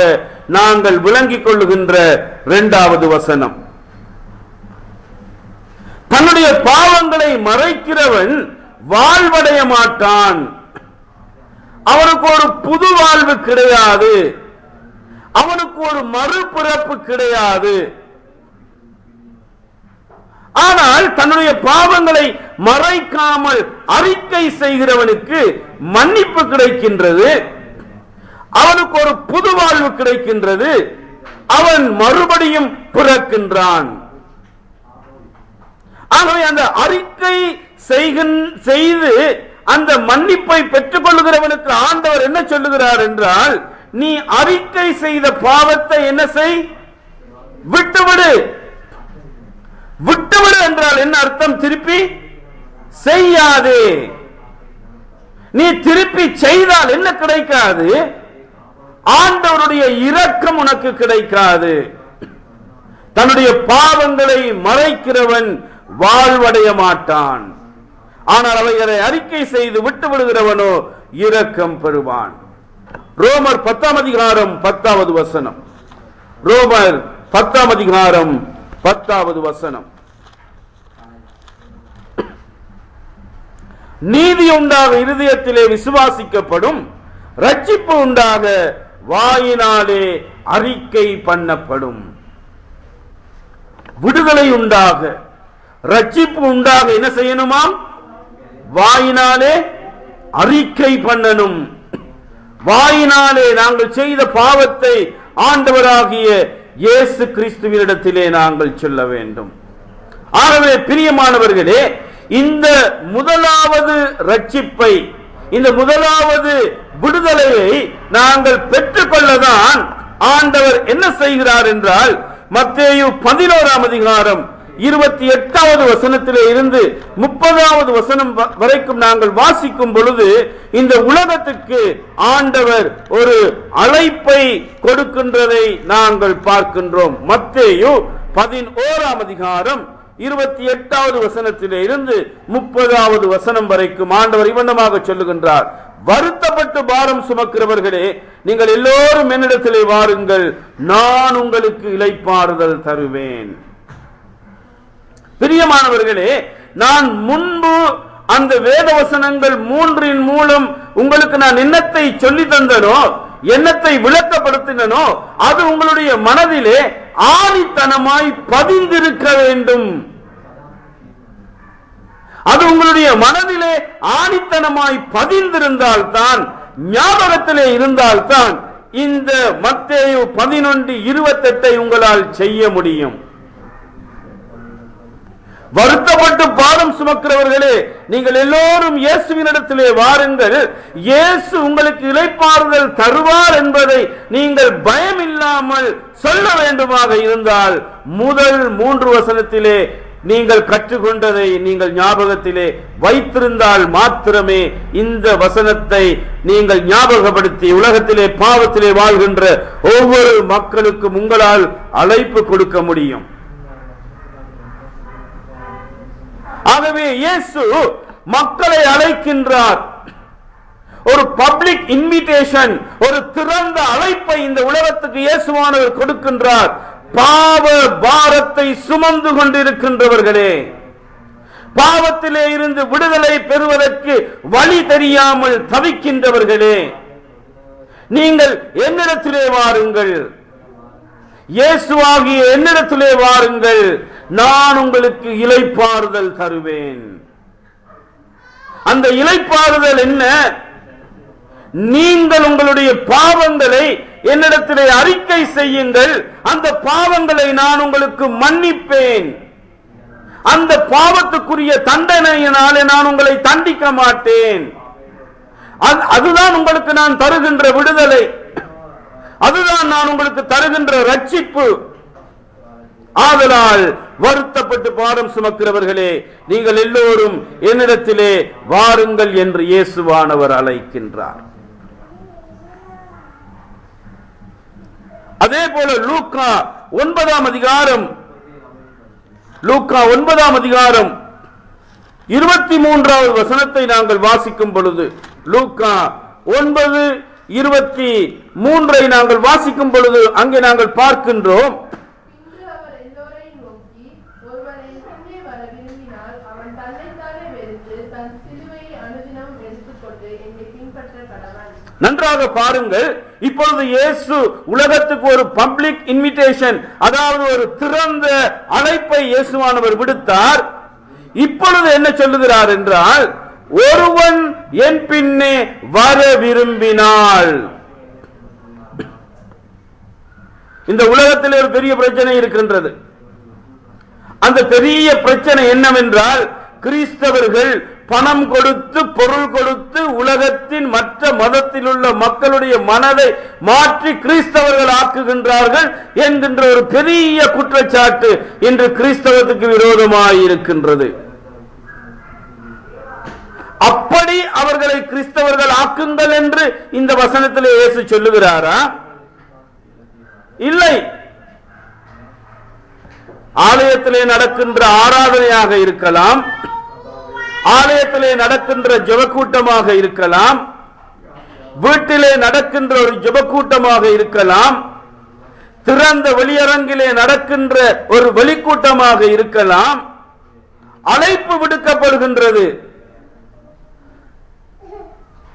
நாங்கள் விளங்கிக் கொள்ளுகின்ற 2வது வசனம், தன்னுடைய பாவங்களை மறைக்கிறவன் வாழ்வடைய மாட்டான். அவனுக்கு ஒரு புது வாழ்வு கிடையாது. அவனுக்கு ஒரு மறுபிறப்பு கிடையாது. ஆனால் தன்னுடைய பாவங்களை மறைக்காமல் அறிக்கை செய்கிறவனுக்கு மன்னிப்பு கிடைக்கின்றது, அவனுக்கு ஒரு புது வாழ்வு கிடைக்கின்றது, அவன் மறுபடியும் பிறக்கின்றான். ஆகவே அந்த அறிக்கை செய்து அந்த மன்னிப்பை பெற்றுக் கொள்ளுகிறவனுக்கு ஆண்டவர் என்ன சொல்லுகிறார் என்றால், நீ அறிக்கை செய்த பாவத்தை என்ன செய்? விட்டுவிடு. விட்டுவிடு என்றால் என்ன அர்த்தம்? திருப்பி செய்யாதே. நீ திருப்பி செய்தால் என்ன கிடைக்காது? ஆண்டவருடைய இரக்கம் உனக்கு கிடைக்காது. தன்னுடைய பாவங்களை மறைக்கிறவன் வாழ்வடைய மாட்டான். ஆனால் அவைகளை அறிக்கை செய்து விட்டு விடுகிறவனோ இரக்கம் பெறுவான். ரோமர் 10 அதிகாரம் 10வது வசனம். ரோமர் 10 அதிகாரம் 10வது வசனம். நீதி உண்டாக இருதயத்திலே விசுவாசிக்கப்படும், ரட்சிப்பு உண்டாக வாயினாலே அறிக்கை பண்ணப்படும். விடுதலை உண்டாக, ரட்சிப்பு உண்டாக என்ன செய்யணுமாம்? வாயினாலே அறிக்கை பண்ணணும். வாயினாலே நாங்கள் செய்த பாவத்தை ஆண்டவராகிய இயேசு கிறிஸ்துவினிடத்திலே நாங்கள் சொல்ல வேண்டும். ஆகவே பிரியமானவர்களே, இந்த முதலாவது ரட்சிப்பை, இந்த முதலாவது விடுதலையை நாங்கள் பெற்றுக்கொள்ளதான் ஆண்டவர் என்ன செய்கிறார் என்றால், மத்தேயு 11 அதிகாரம் 28வது வசனத்திலே இருந்து 30வது வசனம் வரைக்கும் நாங்கள் வாசிக்கும் பொழுது இந்த உலகத்துக்கு ஆண்டவர் ஒரு அழைப்பை கொடுக்கின்றதை நாங்கள் பார்க்கின்றோம். மத்தேயு 11 அதிகாரம் 28வது வசனத்திலே இருந்து 30வது வசனம் வரைக்கும் ஆண்டவர் இவ்வண்ணமாக சொல்லுகின்றார், வருத்தப்பட்டு பாரம் சுமக்கிறவர்களே, நீங்கள் எல்லோரும் என்னிடத்திலே வாருங்கள், நான் உங்களுக்கு இளைப்பாறுதல் தருவேன். பிரியமானவர்களே, நான் முன்பு அந்த வேத வசனங்கள் 3 மூலம் உங்களுக்கு நான் என்னத்தை சொல்லி தந்தனோ, என்னத்தை விளக்கப்படுத்தினோ, அது உங்களுடைய மனதிலே ஆணித்தனமாய் பதிந்திருக்க வேண்டும். அது உங்களுடைய மனதிலே ஆணித்தனமாய் பதிந்திருந்தால் தான், ஞாபகத்திலே இருந்தால் தான் இந்த மத்தேயு 11:28 உங்களால் செய்ய முடியும். வருத்தப்பட்டு பாரம் சுமக்கிறவர்களே, நீங்கள் எல்லோரும் இயேசுவினிடத்திலே வாருங்கள், இயேசு உங்களுக்கு இளைப்பாறுதல் தருவார் என்பதை நீங்கள் பயமில்லாமல் சொல்ல வேண்டுமாக இருந்தால், முதல் 3 வசனத்திலே நீங்கள் கற்றுக்கொண்டதை நீங்கள் ஞாபகத்திலே வைத்திருந்தால் மாத்திரமே இந்த வசனத்தை நீங்கள் ஞாபகப்படுத்தி உலகத்திலே பாவத்திலே வாழ்கின்ற ஒவ்வொரு மக்களுக்கும் உங்களால் அழைப்பு கொடுக்க முடியும். ஆகவே இயேசு மக்களை அழைக்கின்றார். ஒரு பப்ளிக் இன்விடேஷன், ஒரு திறந்த அழைப்பை இந்த உலகத்துக்கு இயேசுவானவர் கொடுக்கின்றார். பாவ பாரத்தை சுமந்து கொண்டிருக்கின்றவர்களே, பாவத்திலே இருந்து விடுதலை பெறுவதற்கு வழி தெரியாமல் தவிக்கின்றவர்களே, நீங்கள் என்னிடத்திலே வாருங்கள், இயேசுவாகிய என்னிடத்திலே வாருங்கள், நான் உங்களுக்கு இளைப்பாறுதல் தருவேன். அந்த இளைப்பாறுதல் என்ன? நீங்கள் உங்களுடைய பாவங்களை என்னிடத்திலே அறிக்கை செய்யுங்கள், அந்த பாவங்களை நான் உங்களுக்கு மன்னிப்பேன், அந்த பாவத்துக்குரிய தண்டனையினாலே நான் உங்களை தண்டிக்க மாட்டேன். அதுதான் உங்களுக்கு நான் தருகின்ற விடுதலை, அதுதான் நான் உங்களுக்கு தருகின்ற ரட்சிப்பு. ஆதலால் வருத்தப்பட்டு பாரம் சுமக்கிறவர்களே, நீங்கள் எல்லோரும் என்னிடத்திலே வாருங்கள் என்று இயேசுவானவர் அழைக்கின்றார். அதே போல லூக்கா 9 அதிகாரம் 23வது வசனத்தை நாங்கள் வாசிக்கும் பொழுது, லூக்கா 9:23 நாங்கள் வாசிக்கும் பொழுது அங்கே நாங்கள் பார்க்கின்றோம், நன்றாக பாருங்கள். இப்பொழுது இயேசு உலகத்துக்கு ஒரு பப்ளிக் இன்விடேஷன், அதாவது ஒரு திறந்த அழைப்பை இயேசுவானவர் விடுத்தார். இப்பொழுது என்ன சொல்லுகிறார் என்றால், ஒருவன் என் பின்னே வர விரும்பினால். இந்த உலகத்தில் ஒரு பெரிய பிரச்சனை இருக்கின்றது. அந்த பெரிய பிரச்சனை என்னவென்றால், கிறிஸ்தவர்கள் பணம் கொடுத்து பொருள் கொடுத்து உலகத்தின் மற்ற மதத்தில் உள்ள மக்களுடைய மனதை மாற்றி கிறிஸ்தவர்கள் ஆக்குகின்றார்கள் என்கின்ற ஒரு பெரிய குற்றச்சாட்டு இன்று கிறிஸ்தவத்துக்கு விரோதமாயிருக்கின்றது. அப்படி அவர்களை கிறிஸ்தவர்கள் ஆக்குங்கள் என்று இந்த வசனத்திலே இயேசு சொல்லுகிறாரா? இல்லை. ஆலயத்திலே நடக்கின்ற ஆராதனையாக இருக்கலாம், ஆலயத்திலே நடக்கின்ற ஜெபக்கூட்டமாக இருக்கலாம், வீட்டிலே நடக்கின்ற ஒரு ஜெபக்கூட்டமாக இருக்கலாம், திறந்த வெளியரங்கிலே நடக்கின்ற ஒரு வெளிக்கூட்டமாக இருக்கலாம். அழைப்பு விடுக்கப்படுகின்றது.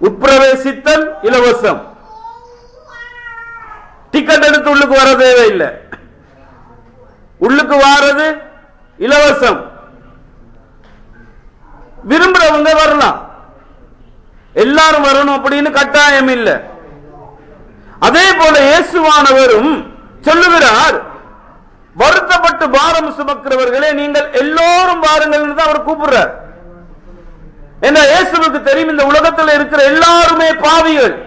உட்பிரவேசித்தல் இலவசம். டிக்கெட் எடுத்து உள்ளுக்கு வர தேவையில்லை. உள்ளுக்கு வாரது இலவசம். விரும்புறவங்க வரலாம், எல்லாரும் வரணும் அப்படின்னு கட்டாயம் இல்லை. அதே போல இயேசுவானவரும் சொல்லுகிறார், வருத்தப்பட்டு பாரம் சுமக்கிறவர்களே நீங்கள் எல்லோரும் வாருங்கள் என்று அவர் கூப்பிடுறார். ஏன்னா இயேசுவுக்கு தெரியும், இந்த உலகத்தில் இருக்கிற எல்லாருமே பாவிகள்,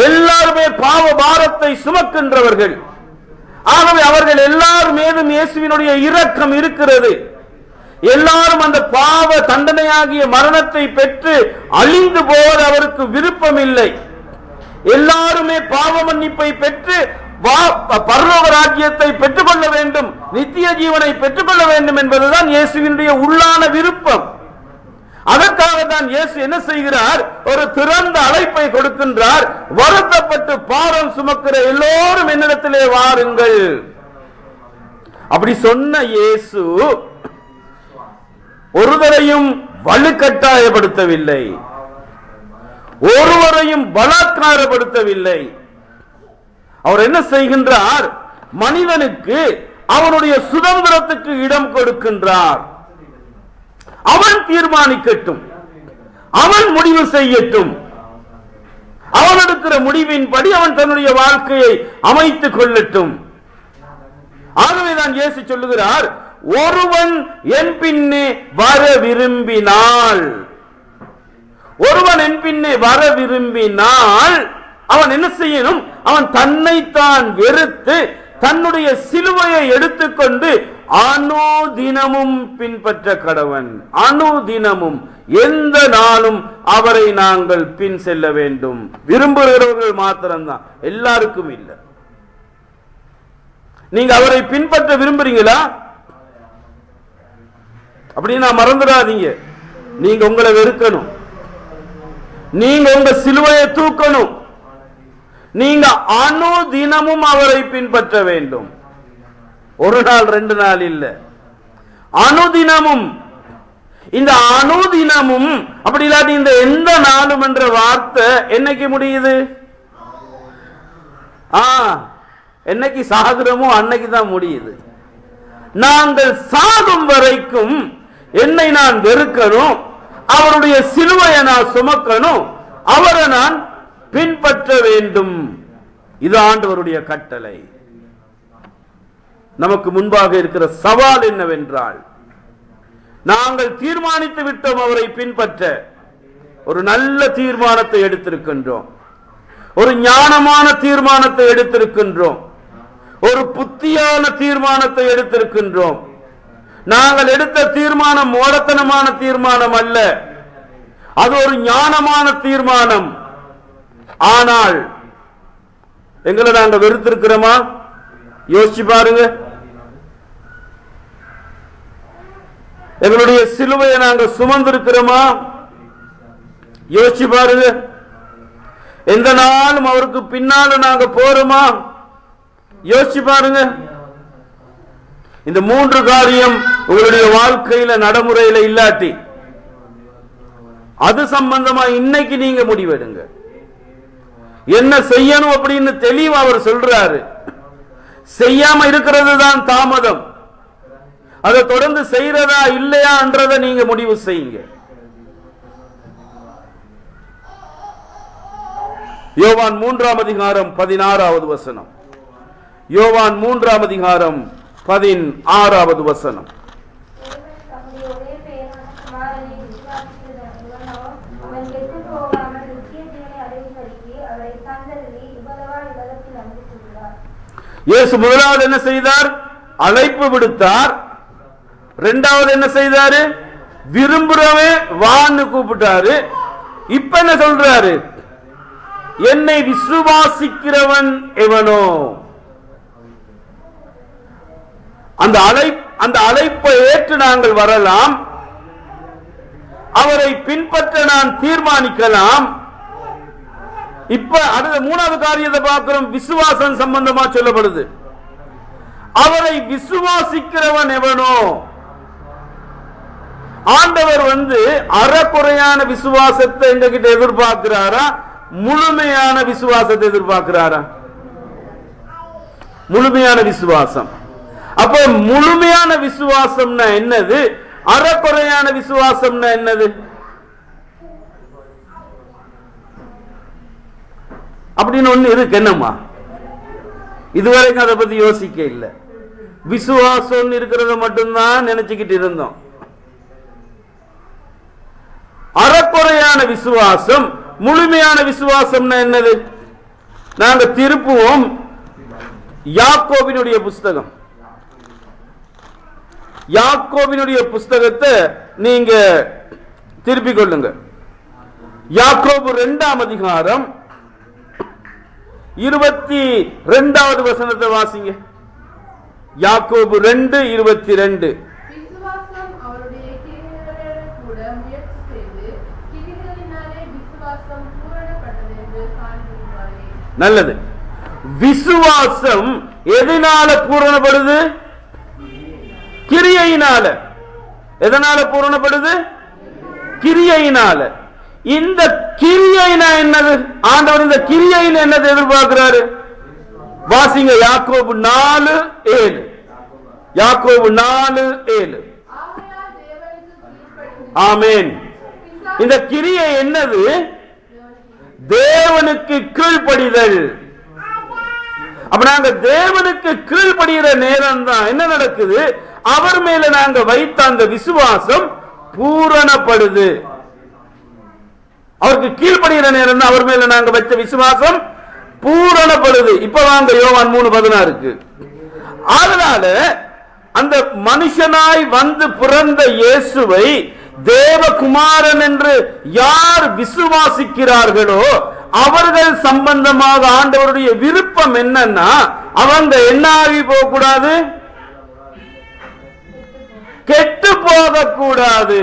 எல்லாருமே பாவ பாரத்தை சுமக்கின்றவர்கள். ஆகவே அவர்கள் எல்லாரும் மீதும் இயேசுவினுடைய இரக்கம் இருக்கிறது. எல்லாரும் அந்த பாவ தண்டனையாகிய மரணத்தை பெற்று அழிந்து போவது அவருக்கு விருப்பம் இல்லை. எல்லாருமே பாவ மன்னிப்பை பெற்று பரலோக ராஜ்யத்தை பெற்றுக்கொள்ள வேண்டும், நித்திய ஜீவனை பெற்றுக்கொள்ள வேண்டும் என்பதுதான் இயேசுவினுடைய உள்ளான விருப்பம். அதற்காக தான் இயேசு என்ன செய்கிறார்? ஒரு திறந்த அழைப்பை கொடுக்கின்றார். வருத்தப்பட்டு பாரம் சுமக்கிற எல்லோரும் என்னிடத்திலே வாருங்கள். அப்படி சொன்ன இயேசு ஒருவரையும் வலுக்கட்டாயப்படுத்தவில்லை, ஒருவரையும் பலாத்காரப்படுத்தவில்லை. அவர் என்ன செய்கின்றார்? மனிதனுக்கு அவனுடைய சுதந்திரத்துக்கு இடம் கொடுக்கின்றார். அவன் தீர்மானிக்கட்டும், அவன் முடிவு செய்யட்டும், அவன் எடுக்கிற முடிவின்படி அவன் தன்னுடைய வாழ்க்கையை அமைத்துக் கொள்ளட்டும். ஆகவேதான் இயேசு சொல்லுகிறார், ஒருவன் என் பின்னே வர விரும்பினால், ஒருவன் என் பின்னே வர விரும்பினால் அவன் என்ன செய்யணும்? அவன் தன்னைத்தான் வெறுத்து தன்னுடைய சிலுவையை எடுத்துக்கொண்டு அனுதினமும் பின்பற்ற கடவன். அனுதினமும், எந்த நாளும் அவரை நாங்கள் பின் செல்ல வேண்டும். விரும்புகிறவர்கள் மாத்திரம்தான், எல்லாருக்கும் இல்லை. நீங்க அவரை பின்பற்ற விரும்புறீங்களா? அப்படின்னா மறந்துடாதீங்க, நீங்க உங்களை வெறுக்கணும், நீங்க உங்க சிலுவையை தூக்கணும், நீங்க அனுதினமும் அவரை பின்பற்ற வேண்டும். ஒரு நாள் ரெண்டு நாள் இல்ல, அனுதினமும். இந்த அனுதினமும் அப்படி இல்லாட்டி இந்த எந்த நாளும் என்ற வார்த்தை என்னைக்கு முடியுது? என்னைக்கு சாகுறோமோ அன்னைக்கு தான் முடியுது. நாங்கள் சாகும் வரைக்கும் என்னை நான் வெறுக்கணும், அவருடைய சிலுவையை நான் சுமக்கணும், அவரை நான் பின்பற்ற வேண்டும். இது ஆண்டவருடைய கட்டளை. நமக்கு முன்பாக இருக்கிற சவால் என்னவென்றால், நாங்கள் தீர்மானித்து விட்டோம் அவரை பின்பற்ற. ஒரு நல்ல தீர்மானத்தை எடுத்திருக்கின்றோம், ஒரு ஞானமான தீர்மானத்தை எடுத்திருக்கின்றோம், ஒரு புத்தியான தீர்மானத்தை எடுத்திருக்கின்றோம். நாங்கள் எடுத்த தீர்மானம் மோடத்தனமான தீர்மானம் அல்ல, அது ஒரு ஞானமான தீர்மானம். ஆனால் எங்களை நாங்க வெறுத்திருக்கிறோமா? யோசிச்சு பாருங்க. எங்களுடைய சிலுவையை நாங்க சுமந்திருக்கிறோமா? யோசிச்சு பாருங்க. எந்த நாளும் அவருக்கு பின்னால நாங்க போறோமா? யோசிச்சு பாருங்க. இந்த மூன்று காரியம் உங்களுடைய வாழ்க்கையில நடைமுறையில இல்லாட்டி அது சம்பந்தமா இன்னைக்கு நீங்க முடிவெடுங்க. என்ன செய்யணும் அப்படின்னு தெளிவா அவர் சொல்றாரு. செய்யாம இருக்கிறது தான் தாமதம். அதை தொடர்ந்து செய்யறதா இல்லையான்றத நீங்க முடிவு செய்யுங்க. யோவான் 3ஆம் அதிகாரம் 16வது வசனம். யோவான் 3ஆம் அதிகாரம் 16வது வசனம். இயேசு முதலாவது என்ன செய்தார்? அழைப்பு விடுத்தார். இரண்டாவது என்ன செய்தாரு? விரும்புறவே வான்னு கூப்பிட்டாரு. இப்ப என்ன சொல்றாரு? என்னை விசுவாசிக்கிறவன் எவனோ. அந்த அழைப்பை ஏற்று நாங்கள் வரலாம், அவரை பின்பற்ற நான் தீர்மானிக்கலாம். இப்ப அடுத்த மூணாவது காரியத்தை பார்க்கிறோம். விசுவாசம் சம்பந்தமா சொல்லப்படுது. அவரை விசுவாசிக்கிறவன் எவனோ. ஆண்டவர் அறக்குறையான விசுவாசத்தை எங்ககிட்ட எதிர்பார்க்கிறாரா, முழுமையான விசுவாசத்தை எதிர்பார்க்கிறாரா? முழுமையான விசுவாசம். அப்ப முழுமையான விசுவாசம்னா என்னது, அறக்குறையான விசுவாசம்னா என்னது? அப்படின்னு ஒண்ணு இருக்கு. என்னம்மா, இதுவரைக்கும் அதை பத்தி யோசிக்க இல்லை. விசுவாசம் இருக்கிறத மட்டும்தான் நினைச்சுக்கிட்டு இருந்தோம். அறக்குறையான விசுவாசம், முழுமையான விசுவாசம்னா என்னது? நாங்க திருப்புவோம் யாக்கோபினுடைய புஸ்தகம். யாக்கோபினுடைய புஸ்தகத்தை நீங்க திருப்பிக் கொள்ளுங்க. யாக்கோபு 2ஆம் அதிகாரம் 22வது வசனத்தை வாசிங்க. யாக்கோபு 2:22. நல்லது. விசுவாசம் எதனால பூரணப்படுது? கிரியையினால. எதனால பூரணப்படுது? கிரியையினால. இந்த கிரியைனா என்னது? ஆண்டவர் இந்த கிரியையில என்னது எதிர்பார்க்கிறாரு? வாசிங்க யாக்கோபு 4:7. யாக்கோபு 4:7. ஆமென். இந்த கிரியை என்னது? தேவனுக்கு கீழ்ப்படிதல். அப்ப நாங்க தேவனுக்கு கீழ்ப்படுகிற நேரம் தான் என்ன நடக்குது? அவர் மேல நாங்க வைத்த அந்த விசுவாசம் பூரணப்படுது. அவருக்கு கீழ்ப்படுகிற நேரம் தான் அவர் மேல நாங்க வைத்த விசுவாசம் பூரணப்படுது. இப்ப வாங்க யோவான் 3:16. அதனால அந்த மனுஷனாய் பிறந்த இயேசுவை தேவகுமாரன் என்று யார் விசுவாசிக்கிறார்களோ அவர்கள் சம்பந்தமாக ஆண்டவருடைய விருப்பம் என்னன்னா, அவங்க என்ன ஆகி போக கூடாது? கெட்டு போக கூடாது.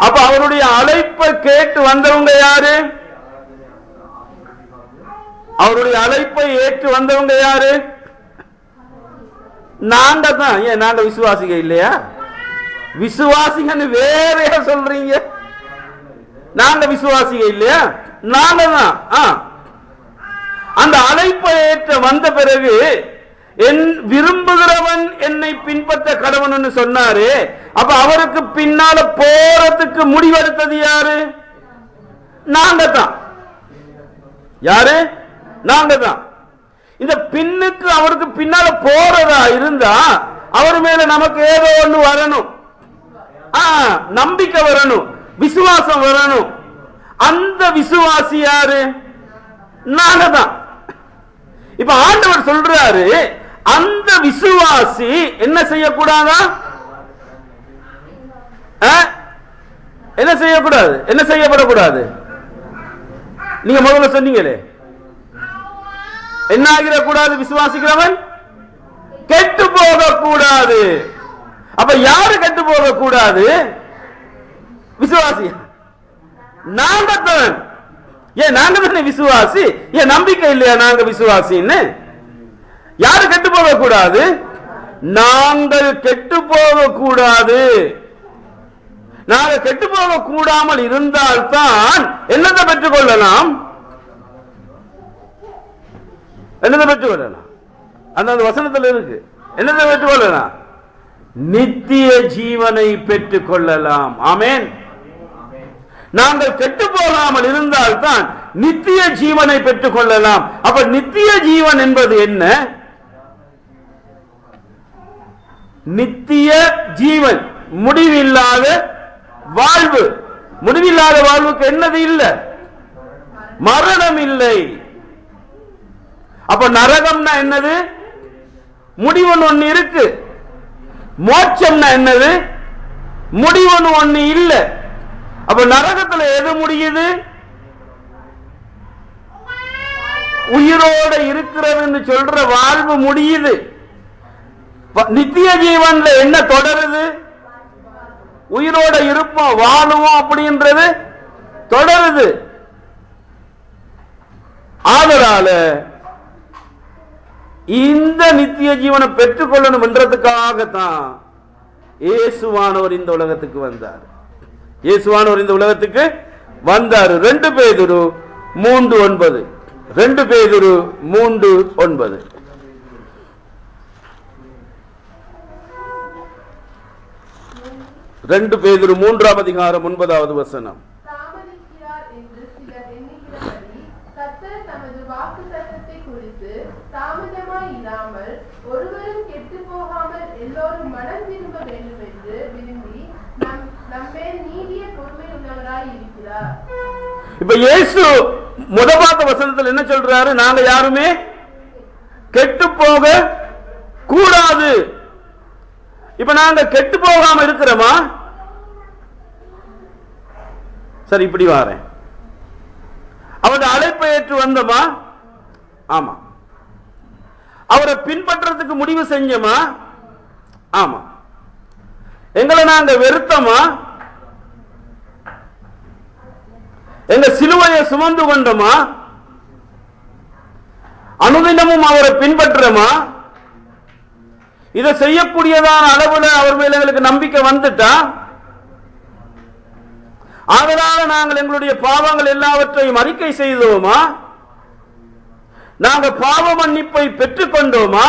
அப்ப அவருடைய அழைப்பை கேட்டு வந்தவங்க யாரு? அவருடைய அழைப்பை ஏற்று வந்தவங்க யாரு? நாங்க தான். ஏன் நாங்க விசுவாசிக இல்லையா? விசுவாசிகன்னு வேறையா சொல்றீங்க? நாங்க விசுவாசிக இல்லையா? நாங்க தான். அந்த அழைப்பை ஏற்ற வந்த பிறகு விரும்புகிறவன் என்னை பின்பற்ற கடவன் சொன்னாரு. அப்ப அவருக்கு பின்னால போறதுக்கு முடிவெடுத்தது யாரு? நாங்க தான். யாரு? நாங்க தான். இந்த பின்னுக்கு அவருக்கு பின்னால போறதா இருந்தா அவர் மேல நமக்கு ஏதோ ஒண்ணு வரணும், நம்பிக்கை வரணும், விசுவாசம் வரணும். அந்த விசுவாசி யாரு? நாங்க தான். இப்ப ஆண்டவர் சொல்றாரு, அந்த விசுவாசி என்ன செய்யக்கூடாதா? என்ன செய்யக்கூடாது? என்ன செய்யப்படக்கூடாது? நீங்க முதல்ல சொன்னீங்களே, என்ன ஆகிடக்கூடாது? விசுவாசிக்கிறவன் கெட்டு போக கூடாது. அப்ப யாரு கெட்டு போக கூடாது? விசுவாசி. நாங்க தான். ஏன் நாங்க தானே விசுவாசி? ஏன் நம்பிக்கை இல்லையா நாங்க விசுவாசின்னு? யாரு கெட்டு போக கூடாது? நாங்கள் கெட்டு போக கூடாது. நாங்க கெட்டு போக கூடாமல் இருந்தால்தான் என்னத்தை பெற்றுக்கொள்ளலாம்? என்னதை பெற்றுக்கொள்ளலாம்? அந்த வசனத்தில் இருக்கு. என்னதை பெற்றுக்கொள்ளலாம்? நித்திய ஜீவனை பெற்றுக் கொள்ளலாம். ஆமென். நாங்கள் கெட்டு போகாமல் இருந்தால்தான் நித்திய ஜீவனை பெற்றுக் கொள்ளலாம். அப்ப நித்திய ஜீவன் என்பது என்ன? நித்திய ஜீவன், முடிவில்லாத வாழ்வு. முடிவில்லாத வாழ்வுக்கு என்னது இல்லை? மரணம் இல்லை. அப்ப நரகம்னா என்னது? முடிவுன்னு ஒண்ணு இருக்கு. மோட்சம்னா என்னது? முடிவுன்னு ஒண்ணு இல்ல. அப்ப நரகத்துல எது முடியுது? உயிரோட இருக்கிறதுன்னு சொல்ற வாழ்வு முடியுது. நித்திய ஜீவன்ல என்ன தொடருது? உயிரோட இருப்போம், வாழுவோம் அப்படின்றது தொடருது. ஆதலால இந்த நித்திய ஜீவனை பெற்றுக்கொள்ளணும் என்றதுக்காகத்தான் இயேசுவானவர் இந்த உலகத்துக்கு வந்தார். இயேசுவானவர் இந்த உலகத்துக்கு வந்தார். 2 பேதுரு 3:9. 2 பேதுரு 3:9. 2 பேதுரு 3ஆம் அதிகாரம் 9வது வசனம். தாமதிக்கிறார் என்று சிலர் எண்ணுகிறபடி கர்த்தர் தமது வாக்குத்தத்தத்தை குறித்து தாமதமாய் இராமல் ஒருவரும் கெட்டுப் போகாமல் எல்லோரும் மனம் திரும்ப வேண்டும் என்று விரும்பி நம்மேல் நீடிய பொறுமை உள்ளவராய் இருக்கிறார். இப்ப இயேசு முதபாத வசனத்தில் என்ன சொல்றாரு? நாங்க யாருமே கெட்டு போக கூடாது. இப்ப நாங்க கெட்டு போகாம இருக்கிறோமா? சரி, இப்படி வாரேன். அவருடைய அழைப்பை ஏற்று வந்தோமா? ஆமா. அவரை பின்பற்றதுக்கு முடிவு செஞ்சோமா? ஆமா. எங்களை நாங்க வெறுத்தோமா? எங்க சிலுவையை சுமந்து கொண்டோமா? அனுதினமும் அவரை பின்பற்றோமா? இதை செய்யக்கூடியதான அளவுல அவர் மேல எங்களுக்கு நம்பிக்கை வந்துட்டா? அதனால நாங்கள் எங்களுடைய பாவங்கள் எல்லாவற்றையும் அறிக்கை செய்தோமா? நாங்கள் பாவ மன்னிப்பை பெற்றுக் கொண்டோமா?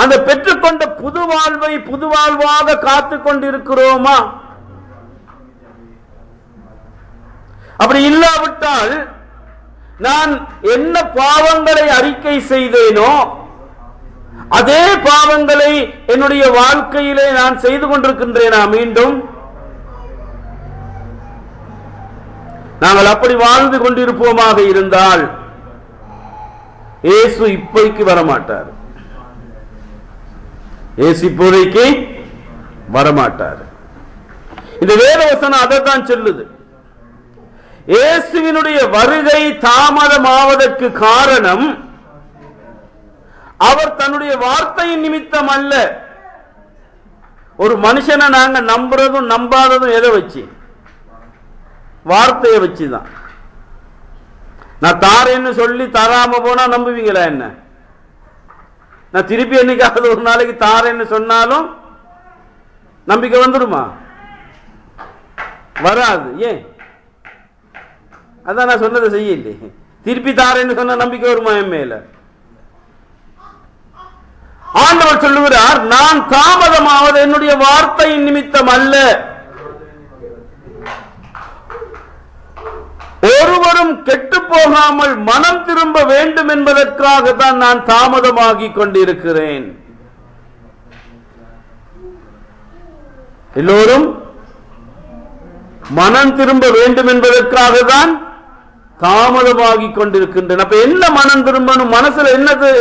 அந்த பெற்றுக்கொண்ட புது வாழ்வை புது வாழ்வாக காத்துக் கொண்டிருக்கிறோமா? அப்படி இல்லாவிட்டால் நான் என்ன பாவங்களை அறிக்கை செய்தேனோ அதே பாவங்களை என்னுடைய வாழ்க்கையிலே நான் செய்து கொண்டிருக்கின்றேனா? மீண்டும் நாங்கள் அப்படி வாழ்ந்து கொண்டிருப்போமாக இருந்தால் இயேசு இப்போதைக்கு வரமாட்டார். இயேசு இப்போதைக்கு வரமாட்டார். இந்த வேதவசனம் அதைத்தான் சொல்லுது. இயேசுவினுடைய வருகை தாமதமாவதற்கு காரணம் அவர் தன்னுடைய வார்த்தையின் நிமித்தம் அல்ல. ஒரு மனுஷனை நாங்க நம்புறதும் நம்பாததும் எதை வச்சு? வார்த்தையை வச்சுதான். நான் தாரேன்னு சொல்லி தராம போனா நம்புவீங்களா என்ன? நான் திருப்பி என்னைக்காவது ஒரு நாளைக்கு தாரேன்னு சொன்னாலும் நம்பிக்கை வந்துடுமா? வராது. ஏன்? அதான் நான் சொன்னதை செய்யலே. திருப்பி தாரேன்னு சொன்ன நம்பிக்கை வருமா என் மேல? ஆண்டவர் சொல்லுகிறார், நான் தாமதமாவது என்னுடைய வார்த்தையின் நிமித்தம் அல்ல, ஒருவரும் கெட்டு போகாமல் மனம் திரும்ப வேண்டும் என்பதற்காக தான் நான் தாமதமாகி கொண்டிருக்கிறேன். எல்லோரும் மனம் திரும்ப வேண்டும் என்பதற்காக தான் தாமதமாகி கொண்டிருக்கின்றன. அப்ப என்ன மனம் திரும்பணும்? மனசுல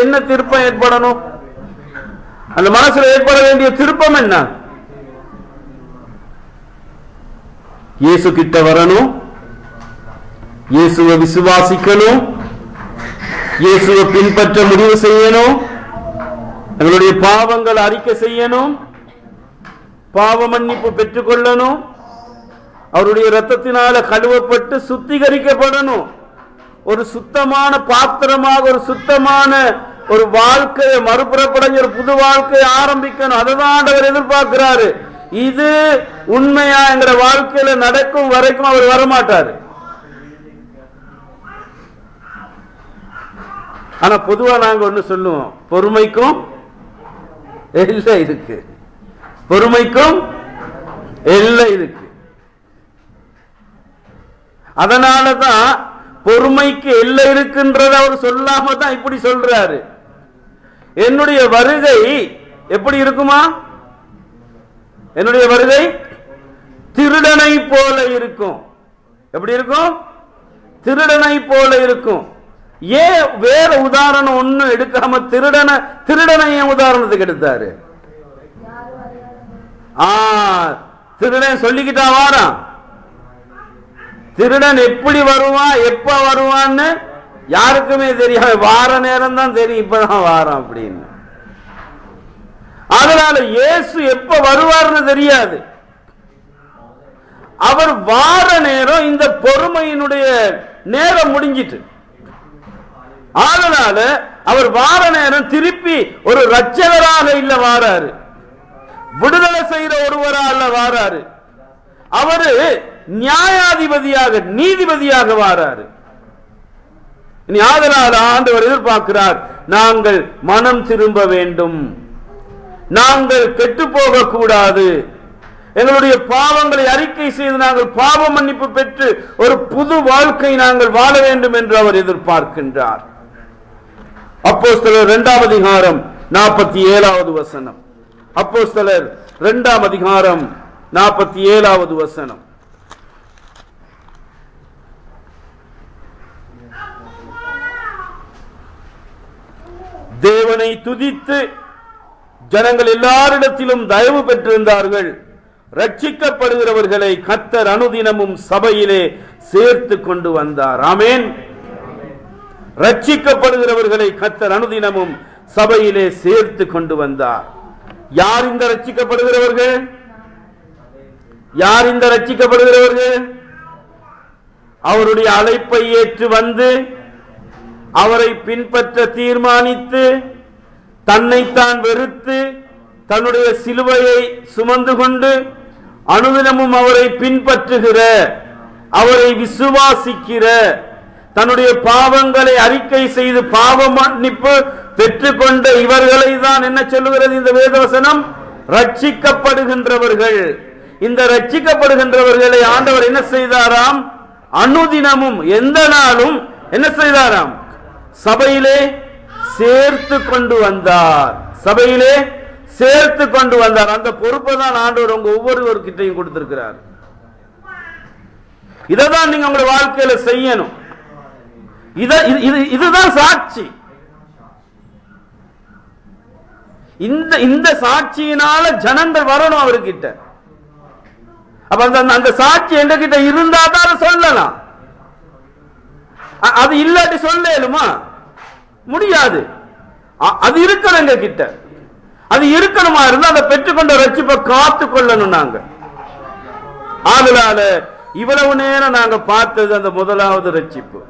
என்ன திருப்பம் ஏற்படணும்? அந்த மனசுல ஏற்பட வேண்டிய திருப்பம் என்ன? இயேசு கிட்ட வரணும், இயேசுவை விசுவாசிக்கணும், இயேசுவை பின்பற்ற முடிவு செய்யணும், எங்களுடைய பாவங்கள் அறிக்கை செய்யணும், பாவ மன்னிப்பு பெற்றுக் கொள்ளணும், அவருடைய இரத்தத்தினால கழுவப்பட்டு சுத்திகரிக்கப்படணும், ஒரு சுத்தமான பாத்திரமாக ஒரு சுத்தமான ஒரு வாழ்க்கையை மறுபுறப்படைஞ்ச ஒரு புது வாழ்க்கையை ஆரம்பிக்கணும். அதுதான் ஆண்டவர் எதிர்பார்க்கிறாரு. இது உண்மையா என்கிற வாழ்க்கையில நடக்கும் வரைக்கும் அவர் வரமாட்டாரு. ஆனா பொதுவா நாங்க ஒண்ணு சொல்லுவோம், பொறுமைக்கும் எல்லை இருக்கு, பொறுமைக்கும் எல்லை இருக்கு. அதனாலதான் பொறுமைக்கு எல்லை இருக்குன்றத அவர் சொல்லாம தான் இப்படி சொல்றாரு. என்னுடைய வருகை எப்படி இருக்குமா? என்னுடைய வருகை திருடனை போல இருக்கும். எப்படி இருக்கும்? திருடனை போல இருக்கும். ஏன் வேற உதாரணம் ஒண்ணு எடுக்காம திருடனை ஏன் உதாரணத்துக்கு எடுத்தாரு? திருடன் சொல்லிக்கிட்டா வாரான். திருடன் எப்படி வருவான், எப்ப வருவான்னு யாருக்குமே தெரியாது. வார நேரம் தான் தெரியும், இப்பதான் வாரம் அப்படின்னு. அதனால இயேசு எப்ப வருவார்னு தெரியாது. அவர் வார நேரம் இந்த பொறுமையினுடைய நேரம் முடிஞ்சிட்டு. அதனால அவர் வார நேரம் திருப்பி ஒரு இரட்சகராக இல்ல வாராரு, விடுதலை செய்யற ஒருவரா அல்ல வாராரு. அவரு நியாயாதிபதியாக, நீதிபதியாக வாராரு. அதனால ஆண்டவர் எதிர்பார்க்கிறார், நாங்கள் மனம் திரும்ப வேண்டும், நாங்கள் கெட்டு போக கூடாது, எங்களுடைய பாவங்களை அறிக்கை செய்து நாங்கள் பாவ மன்னிப்பு பெற்று ஒரு புது வாழ்க்கை நாங்கள் வாழ வேண்டும் என்று அவர் எதிர்பார்க்கின்றார். அப்போஸ்தலர் 2ஆம் அதிகாரம் 47வது வசனம். அப்போஸ்தலர் 2ஆம் அதிகாரம் 47வது வசனம். தேவனை துதித்து ஜனங்கள் எல்லாரிடத்திலும் தயவு பெற்றிருந்தார்கள். ரட்சிக்கப்படுகிறவர்களை கர்த்தர் அனுதினமும் சபையிலே சேர்த்து கொண்டு வந்தார். ஆமென். ரட்சிக்கப்படுகிறவர்களை கர்த்தர் அனுதினமும் சபையிலே சேர்த்து கொண்டு வந்தார். யார் இந்த ரட்சிக்கப்படுகிறவர்கள்? யார் இந்த ரட்சிக்கப்படுகிறவர்கள்? அவருடைய அழைப்பை ஏற்று வந்து அவரை பின்பற்ற தீர்மானித்து தன்னைத்தான் வெறுத்து தன்னுடைய சிலுவையை சுமந்து கொண்டு அனுதினமும் அவரை பின்பற்றுகிற, அவரை விசுவாசிக்கிற, தன்னுடைய பாவங்களை அறிக்கை செய்து பாவ மன்னிப்பு பெற்றுக்கொண்ட இவர்களை தான் என்ன சொல்லுகிறது இந்த வேதவசனம்? ரட்சிக்கப்படுகின்றவர்கள். இந்த ரட்சிக்கப்படுகின்றவர்களை ஆண்டவர் என்ன செய்தாராம்? அனுதினமும், எந்த நாளும் என்ன செய்தாராம்? சபையிலே சேர்த்து கொண்டு வந்தார். சபையிலே சேர்த்து கொண்டு வந்தார். அந்த பொறுப்பை தான் ஆண்டவர் உங்க ஒவ்வொருவர்கிட்டையும் கொடுத்திருக்கிறார். இதைதான் நீங்க உங்களுடைய வாழ்க்கையில செய்யணும். இதுதான் சாட்சி. இந்த சாட்சியினால ஜனங்கள் வரணும் அவர்கிட்ட. அப்ப அந்த சாட்சி எங்க கிட்ட இருந்தா தான் சொல்லலாம். அது இல்லாட்டி சொல்லலுமா? முடியாது. அது இருக்கணும் எங்க கிட்ட. அது இருக்கணுமா இருந்தா அதை பெற்றுக்கொண்ட ரட்சிப்பை காத்து கொள்ளணும் நாங்க. அதனால இவ்வளவு நேரம் நாங்க பார்த்தது அந்த முதலாவது ரட்சிப்பு.